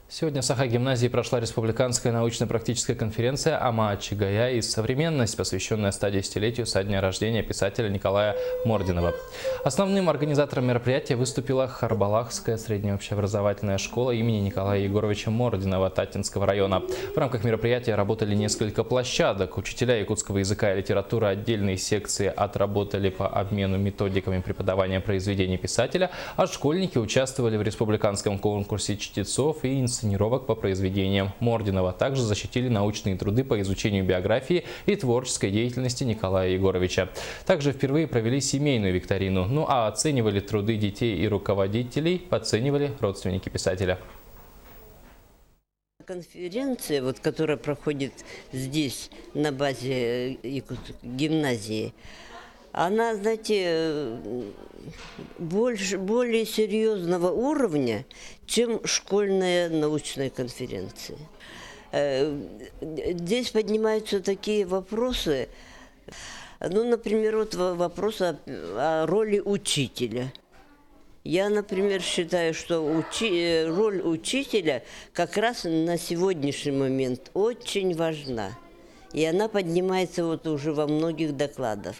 Сегодня в Саха-гимназии прошла республиканская научно-практическая конференция «Ама Чигая и современность», посвященная 110-летию со дня рождения писателя Николая Мординова. Основным организатором мероприятия выступила Харбалахская средняя общеобразовательная школа имени Николая Егоровича Мординова Татинского района. В рамках мероприятия работали несколько площадок. Учителя якутского языка и литературы отдельные секции отработали по обмену методиками преподавания произведений писателя, а школьники участвовали в республиканском конкурсе чтецов и инсценировок по произведениям Мординова. Также защитили научные труды по изучению биографии и творческой деятельности Николая Егоровича. Также впервые провели семейную викторину. Ну а оценивали труды детей и руководителей, оценивали родственники писателя. Конференция, которая проходит здесь, на базе гимназии, она, знаете, более серьезного уровня, чем школьная научная конференция. Здесь поднимаются такие вопросы, например, вопрос о роли учителя. Я, например, считаю, что роль учителя как раз на сегодняшний момент очень важна. И она поднимается уже во многих докладах.